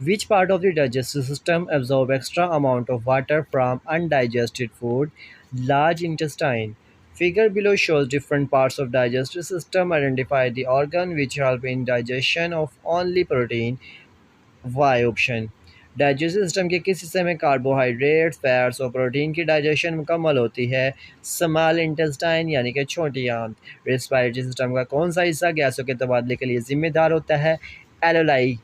Which part of the digestive system absorb extra amount of water from undigested food? Large intestine. Figure below shows different parts of digestive system. Identify the organ which help in digestion of only protein. Why option. Digestive system के किस हिस्से में carbohydrates fats और protein की digestion मुकम्मल होती है? Small intestine यानी कि छोटी आंत। रेस्पिरेटरी सिस्टम का कौन सा हिस्सा गैसों के तबादले के लिए जिम्मेदार होता है? एलोलाई।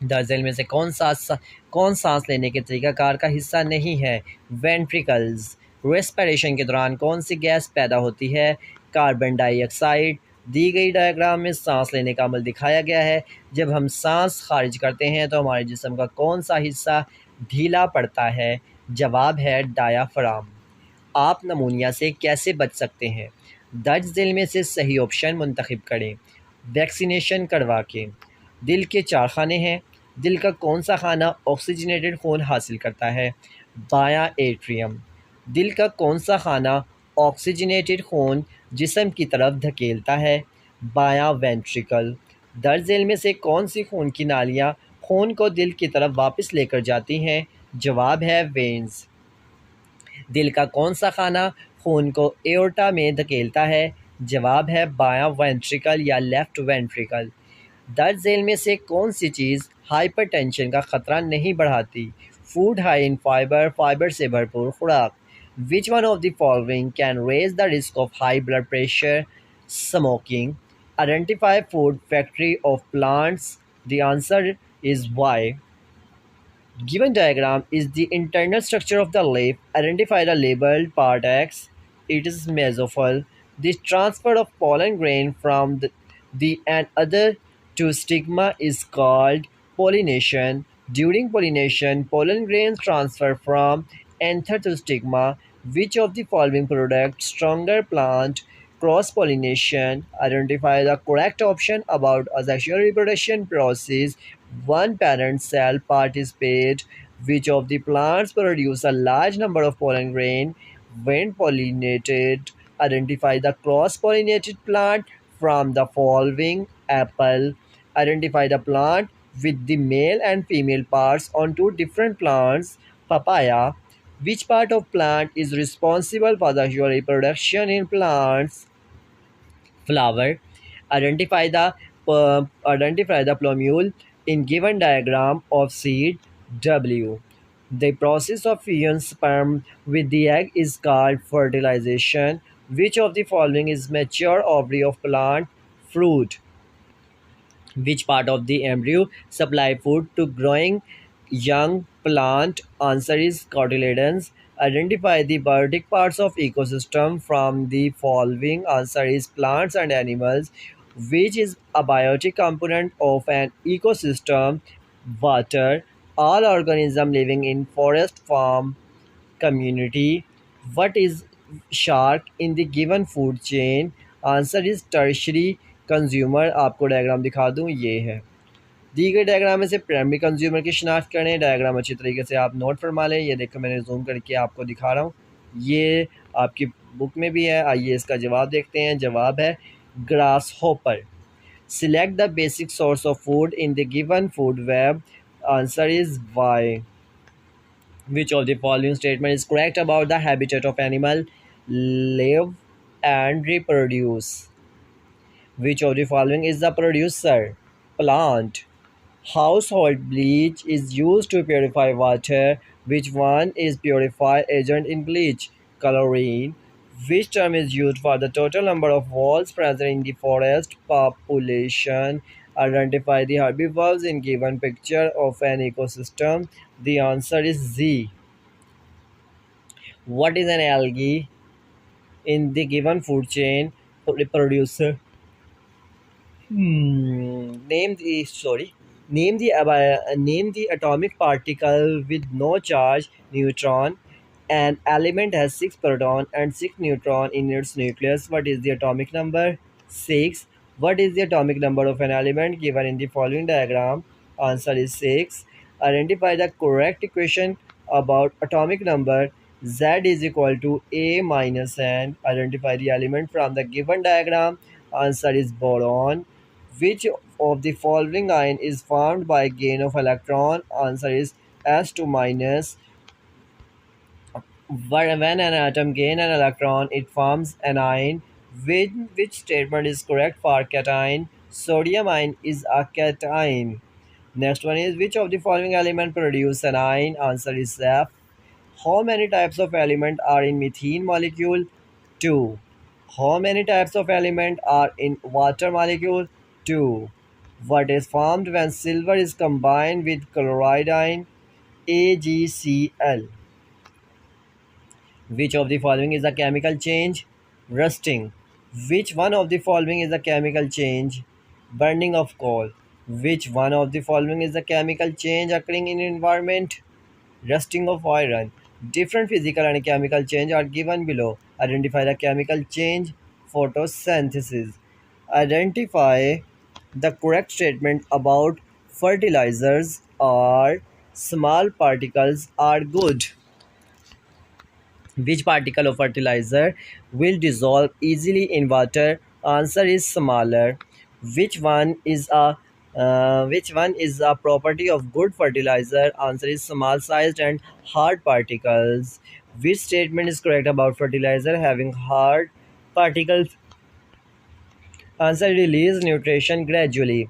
दर्जन में से कौन सांस लेने के तरीकाकार का हिस्सा नहीं है? वेंट्रिकल्स। रेस्पिरेशन के दौरान कौन सी गैस पैदा होती है? Carbon dioxide. दी गई डायग्राम में सांस लेने का अमल दिखाया गया है। जब हम सांस खारिज करते हैं तो हमारे जिस्म का कौन सा हिस्सा ढीला पड़ता है? जवाब है डायाफ्राम। आप नमूनिया से कैसे बच सकते हैं? दर्ज झेल में से सही ऑप्शन मुंतखब करें। वैक्सीनेशन करवा के। दिल के चार खाने हैं। दिल का कौन सा खाना ऑक्सीजनेटेड खून हासिल करता है? बायां एट्रियम। दिल का कौन सा खाना ऑक्सीजनेटेड खून जिस्म की तरफ धकेलता है? बायां वेंट्रिकल। दर्ज झेल में से कौन सी खून की नालियाँ खून को दिल की तरफ वापस लेकर जाती हैं? जवाब है वेन्स। दिल का कौन सा खाना खून को एओर्टा में धकेलता है? जवाब है बायां वेंट्रिकल या लेफ्ट वेंट्रिकल। दर्ज झेल में से कौन सी चीज़ हाइपरटेंशन का खतरा नहीं बढ़ाती? Food high in fibre, fibre से भरपूर खुराक। Which one of the following can raise the risk of high blood pressure? Smoking. Identify food factory of plants. The answer is Y. Given diagram is the internal structure of the leaf. Identify the labeled part X. It is mesophile. The transfer of pollen grain from the and other to stigma is called pollination. During pollination, pollen grains transfer from anther to stigma. Which of the following products stronger plant cross pollination? Identify the correct option about a sexual reproduction process. One parent cell participate. Which of the plants produce a large number of pollen grain when pollinated? Identify the cross-pollinated plant from the following. Apple. Identify the plant with the male and female parts on two different plants. Papaya. Which part of plant is responsible for the sexual reproduction in plants? Flower. Identify the identify the plumule in given diagram of seed W. The process of fusion sperm with the egg is called fertilization. Which of the following is mature ovary of plant? Fruit. Which part of the embryo supply food to growing young plant? Answer is cotyledons. Identify the biotic parts of ecosystem from the following. Answer is plants and animals. Which is a biotic component of an ecosystem? Water. All organisms living in forest farm community. What is shark in the given food chain? Answer is tertiary consumer. आपको diagram दिखा दूं, ये है। दी गई diagram में से primary consumer की शिनाख्त करें। डायग्राम अच्छी तरीके से आप नोट फरमा लें। ये देखो मैंने जूम करके आपको दिखा रहा हूँ, ये आपकी बुक में भी है। आइए इसका जवाब देखते हैं। जवाब है grasshopper. Select the basic source of food in the given food web. Answer is Y. Which of the following statement is correct about the habitat of animal? Live and reproduce. Which of the following is the producer? Plant. Household bleach is used to purify water. Which one is purify agent in bleach? Chlorine. Which term is used for the total number of wolves present in the forest population? Identify the herbivores in given picture of an ecosystem. The answer is Z. What is an algae in the given food chain? Producer. Name the sorry. Name the atomic particle with no charge. Neutron. An element has 6 proton and 6 neutron in its nucleus. What is the atomic number? 6. What is the atomic number of an element given in the following diagram? Answer is 6. Identify the correct equation about atomic number. Z is equal to A minus N. Identify the element from the given diagram. Answer is boron. Which of the following ion is formed by gain of electron? Answer is S2 minus. When an atom gains an electron, it forms an ion. Which statement is correct for cation? Sodium ion is a cation. Next one is, which of the following element produce an ion? Answer is F. How many types of element are in methane molecule? 2. How many types of element are in water molecule? 2. What is formed when silver is combined with chloride ion? AgCl. Which of the following is a chemical change? Rusting. Which one of the following is a chemical change? Burning of coal. Which one of the following is a chemical change occurring in environment? Rusting of iron. Different physical and chemical change are given below. Identify the chemical change. Photosynthesis. Identify the correct statement about fertilizers are small particles are good. Which particle of fertilizer will dissolve easily in water? Answer is smaller. Which one is a property of good fertilizer? Answer is small sized and hard particles. Which statement is correct about fertilizer having hard particles? Answer, release nutrition gradually.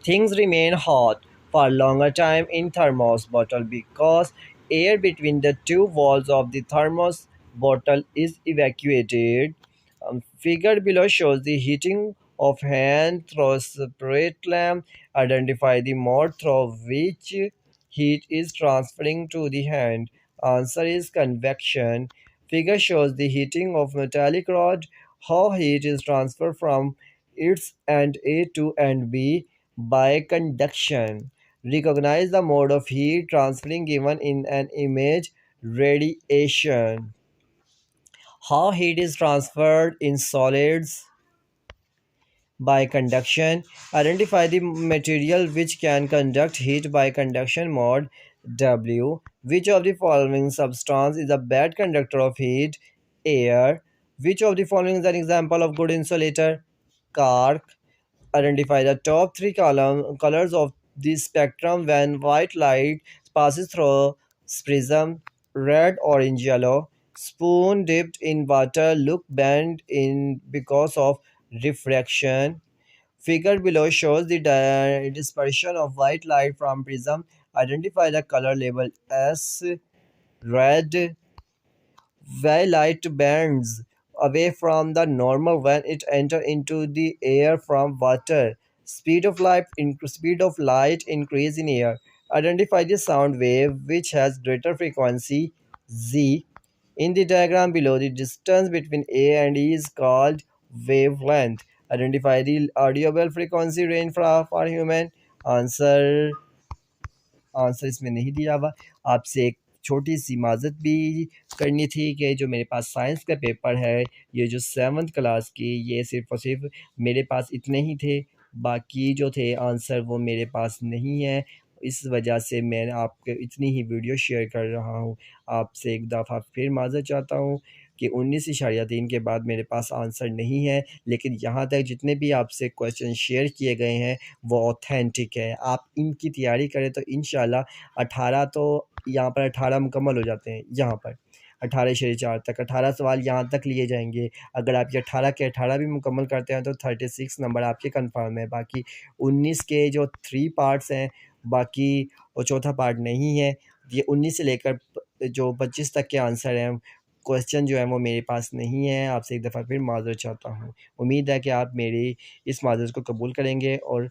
Things remain hot for longer time in thermos bottle because air between the two walls of the thermos bottle is evacuated. Figure below shows the heating of hand through separate lamp. Identify the mode through which heat is transferring to the hand. Answer is convection. Figure shows the heating of metallic rod. How heat is transferred from its end A to end B by conduction. Recognize the mode of heat transferring given in an image: radiation. How heat is transferred in solids? By conduction. Identify the material which can conduct heat by conduction mode. W. Which of the following substance is a bad conductor of heat? Air. Which of the following is an example of good insulator? Cork. Identify the top three colors of the spectrum when white light passes through prism: red, orange, yellow. Spoon dipped in water look bent in because of refraction. Figure below shows the dispersion of white light from prism. Identify the color label as red. Why light bends away from the normal when it enters into the air from water. Speed of light increase in air. Identify the sound wave which has greater frequency z. In the diagram below, the distance between A and E is called wavelength. Identify the audible frequency range for human. Answer answer इसमें नहीं दिया हुआ। आपसे एक छोटी-सी माज़रत भी करनी थी कि जो मेरे पास साइंस का पेपर है, ये जो 7th क्लास की, ये सिर्फ़ और सिर्फ़ मेरे पास इतने ही थे, बाकी जो थे आंसर वो मेरे पास नहीं है। इस वजह से मैं आपको इतनी ही वीडियो शेयर कर रहा हूँ। आपसे एक दफ़ा फिर माज़रत चाहता हूँ कि 19.3 के बाद मेरे पास आंसर नहीं है, लेकिन यहाँ तक जितने भी आपसे क्वेश्चन शेयर किए गए हैं वो ऑथेंटिक है। आप इनकी तैयारी करें तो इंशाल्लाह 18 तो यहाँ पर 18 मुकम्मल हो जाते हैं यहाँ पर। 18 तक 18 सवाल यहाँ तक लिए जाएँगे। अगर आप ये 18 के 18 भी मुकम्मल करते हैं तो 36 नंबर आपके कन्फर्म है। बाकी 19 के जो 3 पार्ट्स हैं, बाकी और चौथा पार्ट नहीं है। ये 19 से लेकर जो 25 तक के आंसर हैं, क्वेश्चन जो है वो मेरे पास नहीं है। आपसे एक दफ़ा फिर माज़रत चाहता हूँ। उम्मीद है कि आप मेरी इस माज़रत को कबूल करेंगे और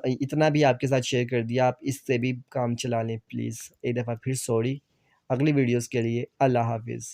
इतना भी आपके साथ शेयर कर दिया, आप इससे भी काम चला लें प्लीज़। एक दफ़ा फिर सॉरी। अगली वीडियोज़ के लिए अल्लाह हाफ़िज़।